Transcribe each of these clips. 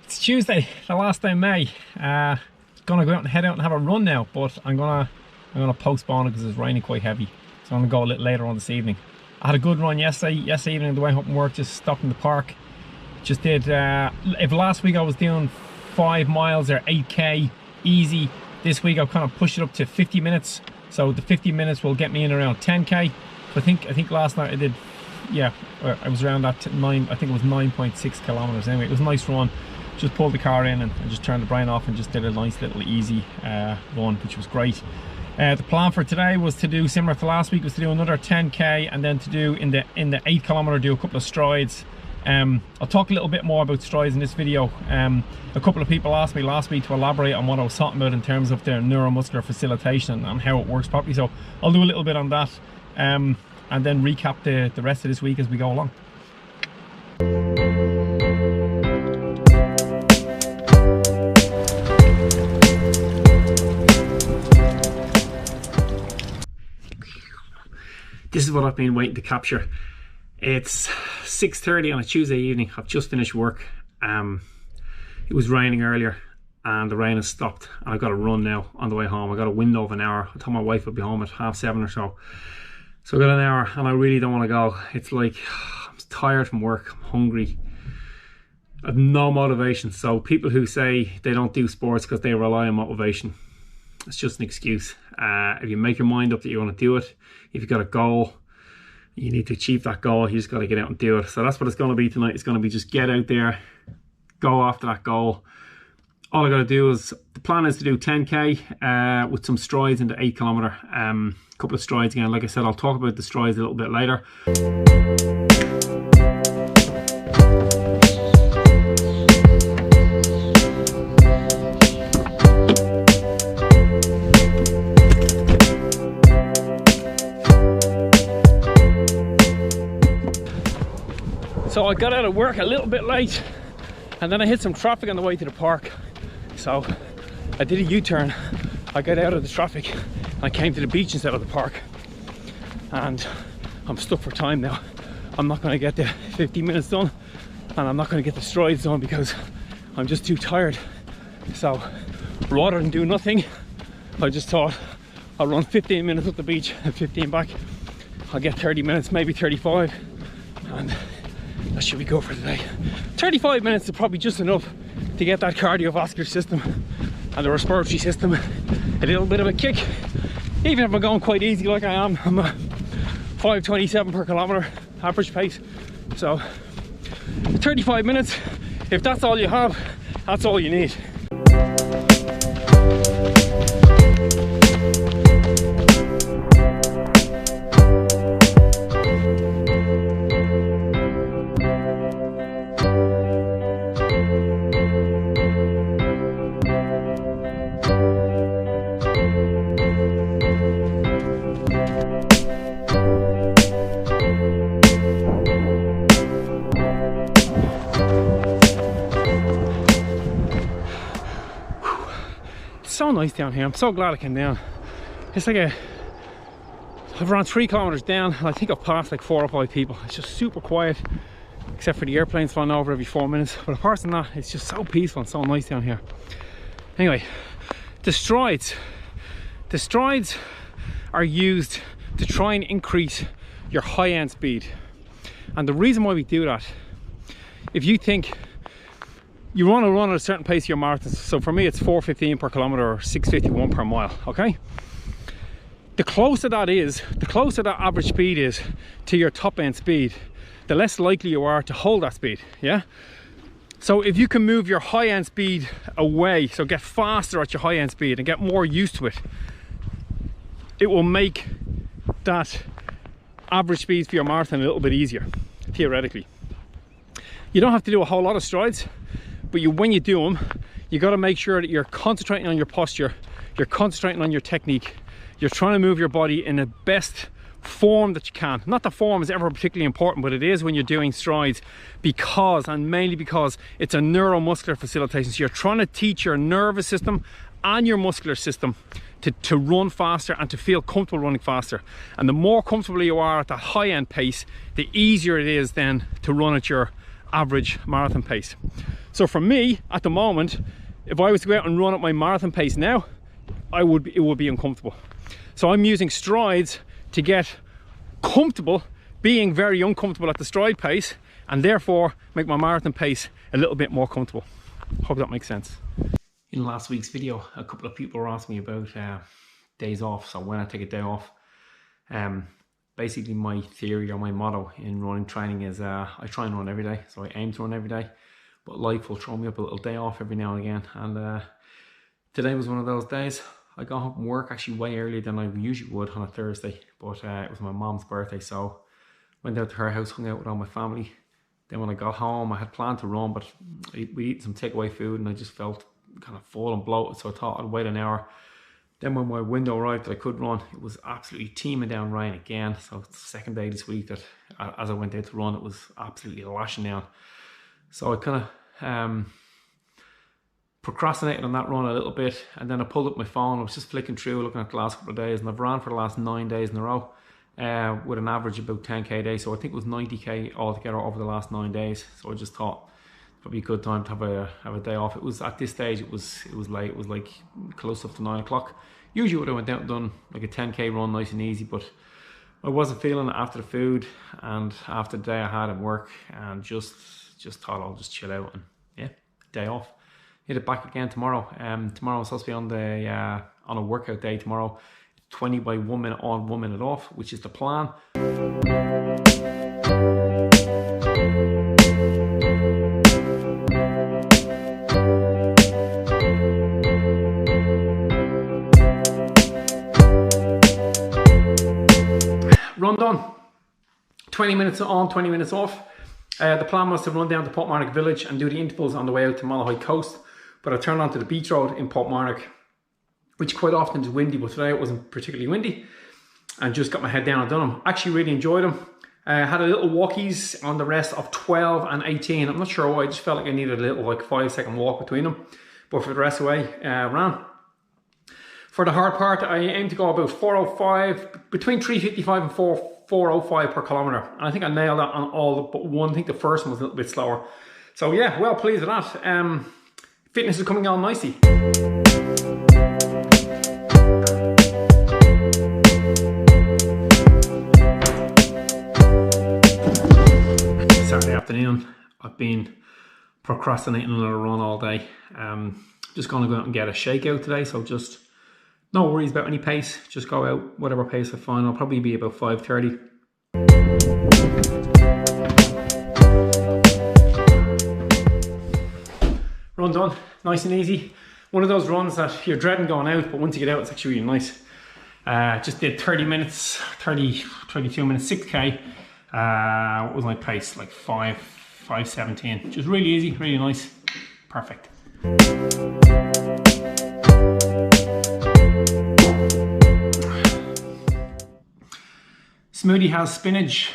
It's Tuesday, the last day of May. Gonna go out and head out and have a run now, but I'm gonna postpone it because it's raining quite heavy. So I'm gonna go a little later on this evening. I had a good run yesterday evening on the way home from work, just stopped in the park. Just did, if last week I was doing 5 miles or 8k easy, this week I've kind of pushed it up to 50 minutes. So the 50 minutes will get me in around 10k. So I think last night I did, yeah, I was around that I think it was 9.6 kilometers. Anyway, it was a nice run. Just pulled the car in and just turned the brain off and just did a nice little easy run, which was great. The plan for today was to do, similar to last week, was to do another 10k and then to do in the 8 kilometer, do a couple of strides. I'll talk a little bit more about strides in this video. A couple of people asked me last week to elaborate on what I was talking about in terms of the neuromuscular facilitation and how it works properly. So I'll do a little bit on that and then recap the rest of this week as we go along. This is what I've been waiting to capture. It's 6:30 on a Tuesday evening. I've just finished work. It was raining earlier and the rain has stopped and I've got to run now on the way home. I got a window of an hour. I told my wife I'd be home at 7:30 or so. So I got an hour and I really don't want to go. It's like, I'm tired from work, I'm hungry. I have no motivation. So people who say they don't do sports because they rely on motivation, it's just an excuse. If you make your mind up that you want to do it, if you've got a goal, you need to achieve that goal, you just got to get out and do it. So that's what it's going to be tonight. It's going to be just get out there, go after that goal. All I got to do is, the plan is to do 10k with some strides into 8 kilometer. Couple of strides again. Like I said, I'll talk about the strides a little bit later. So I got out of work a little bit late and then I hit some traffic on the way to the park. So I did a U-turn. I got out of the traffic and I came to the beach instead of the park. And I'm stuck for time now. I'm not going to get the 15 minutes done and I'm not going to get the strides done because I'm just too tired. So rather than do nothing, I just thought I'll run 15 minutes up the beach and 15 back. I'll get 30 minutes, maybe 35, and that should be good for today. 35 minutes is probably just enough to get that cardiovascular system and the respiratory system a little bit of a kick. Even if I'm going quite easy like I am, I'm a 5:27 per kilometer average pace. So 35 minutes, if that's all you have, that's all you need. So nice down here. I'm so glad I came down. It's like I've run 3 kilometers down and I think I've passed like 4 or 5 people. It's just super quiet, except for the airplanes flying over every 4 minutes. But apart from that, it's just so peaceful and so nice down here. Anyway, the strides are used to try and increase your high end speed. And the reason why we do that, if you think you want to run at a certain pace of your marathons, so for me it's 4:15 per kilometer or 6:51 per mile, okay? The closer that is, the closer that average speed is to your top end speed, the less likely you are to hold that speed, yeah? So if you can move your high end speed away, so get faster at your high end speed and get more used to it, it will make that average speed for your marathon a little bit easier, theoretically. You don't have to do a whole lot of strides, but when you do them, you got to make sure that you're concentrating on your posture, you're concentrating on your technique, you're trying to move your body in the best form that you can. Not that form is ever particularly important, but it is when you're doing strides, because, and mainly because, it's a neuromuscular facilitation. So you're trying to teach your nervous system and your muscular system to run faster and to feel comfortable running faster. And the more comfortable you are at that high end pace, the easier it is then to run at your average marathon pace. So for me at the moment, if I was to go out and run at my marathon pace now, it would be uncomfortable. So I'm using strides to get comfortable being very uncomfortable at the stride pace, and therefore make my marathon pace a little bit more comfortable. Hope that makes sense. In last week's video, a couple of people were asking me about days off, so when I take a day off. Basically my theory or my motto in running training is I try and run every day, so I aim to run every day, but life will throw me up a little day off every now and again, and today was one of those days. I got home from work actually way earlier than I usually would on a Thursday, but it was my mom's birthday, so went out to her house, hung out with all my family. Then when I got home, I had planned to run, but we eat some takeaway food and I just felt kind of full and bloated, so I thought I'd wait an hour. Then when my window arrived that I could run, it was absolutely teeming down rain again. So it's the second day this week that as I went out to run, it was absolutely lashing down. So I kind of procrastinated on that run a little bit, and then I pulled up my phone. I was just flicking through, looking at the last couple of days, and I've ran for the last 9 days in a row with an average of about 10k a day. So I think it was 90k altogether over the last 9 days. So I just thought probably a good time to have a day off. It was at this stage, it was late. It was like close up to 9 o'clock. Usually would have went out and done like a 10k run nice and easy, but I wasn't feeling it after the food and after the day I had at work, and just thought I'll just chill out and yeah, day off. Hit it back again tomorrow. Tomorrow I'm supposed to be on a workout day tomorrow. 20 by 1 minute on, 1 minute off, which is the plan. Run done. 20 minutes on, 20 minutes off. The plan was to run down to Portmarnock Village and do the intervals on the way out to Malahide Coast, but I turned onto the beach road in Portmarnock, which quite often is windy, but today it wasn't particularly windy, and just got my head down and done them. Actually really enjoyed them. Had a little walkies on the rest of 12 and 18. I'm not sure why, I just felt like I needed a little like 5-second walk between them, but for the rest of the way, ran. For the hard part, I aim to go about 4:05, between 3:55 and 4:05 per kilometre. And I think I nailed that on all but one. I think the first one was a little bit slower. So yeah, well pleased with that. Fitness is coming on nicely. Saturday afternoon, I've been procrastinating another run all day. Just going to go out and get a shakeout today, so just no worries about any pace, just go out whatever pace I find. I'll probably be about 5:30. Run done, nice and easy. One of those runs that you're dreading going out, but once you get out it's actually really nice. Just did 30 minutes, 22 minutes, 6k. What was my pace? Like 5:17. Just really easy, really nice, perfect. Smoothie has spinach,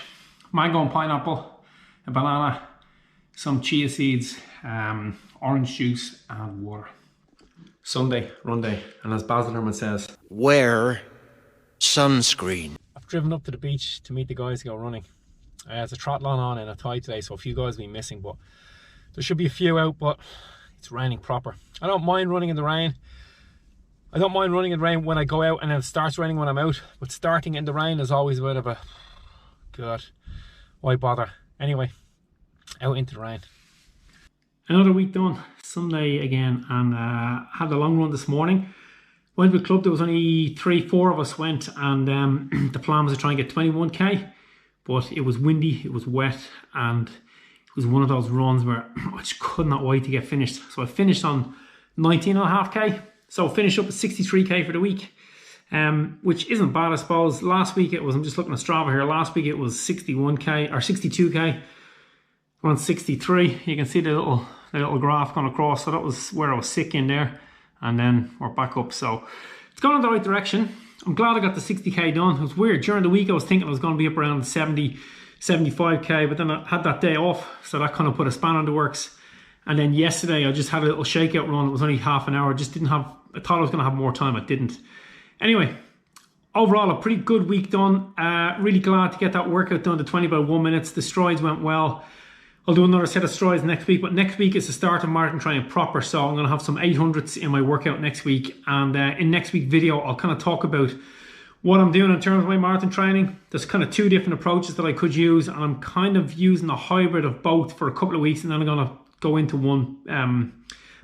mango and pineapple, a banana, some chia seeds, orange juice and water. Sunday, run day, and as Baz Luhrmann says, wear sunscreen. I've driven up to the beach to meet the guys to go running. There's a triathlon on in a tide today, so a few guys will be missing, but there should be a few out, but it's raining proper. I don't mind running in the rain. I don't mind running in the rain when I go out and it starts raining when I'm out, but starting in the rain is always a bit of a, God, why bother? Anyway, out into the rain. Another week done, Sunday again, and had a long run this morning. Went with club, there was only 3-4 of us went, and the plan was to try and get 21k, but it was windy, it was wet, and it was one of those runs where I just could not wait to get finished. So I finished on 19.5k. So finish up at 63k for the week, which isn't bad, I suppose. Last week it was, I'm just looking at Strava here, last week it was 61k or 62k. We're on 63. You can see the little graph going across. So that was where I was sick in there, and then we're back up. So it's gone in the right direction. I'm glad I got the 60k done. It was weird. During the week I was thinking I was going to be up around 70, 75k, but then I had that day off, so that kind of put a spanner in the works. And then yesterday I just had a little shakeout run. It was only half an hour. I thought I was going to have more time. I didn't. Anyway, overall a pretty good week done. Really glad to get that workout done, the 20 by 1 minutes. The strides went well. I'll do another set of strides next week, but next week is the start of marathon training proper, so I'm going to have some 800s in my workout next week. And in next week's video, I'll kind of talk about what I'm doing in terms of my marathon training. There's kind of two different approaches that I could use, and I'm kind of using a hybrid of both for a couple of weeks, and then I'm going to go into one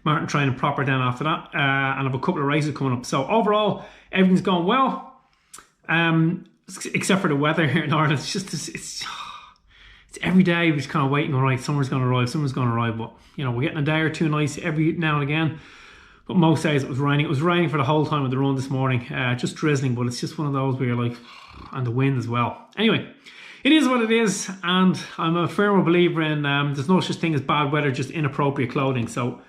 marathon training proper then after that, and I have a couple of races coming up. So overall, everything's going well, except for the weather here in Ireland. It's just, it's every day we're just kind of waiting, all right, summer's going to arrive, but you know, we're getting a day or two nice every now and again. But most days it was raining. It was raining for the whole time of the run this morning, just drizzling, but it's just one of those where you're like, and the wind as well. Anyway, it is what it is, and I'm a firm believer in there's no such thing as bad weather, just inappropriate clothing. So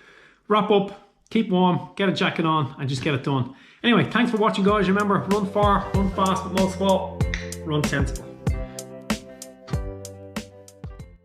wrap up, keep warm, get a jacket on, and just get it done. Anyway, thanks for watching, guys. Remember, run far, run fast, but most of all, run sensible.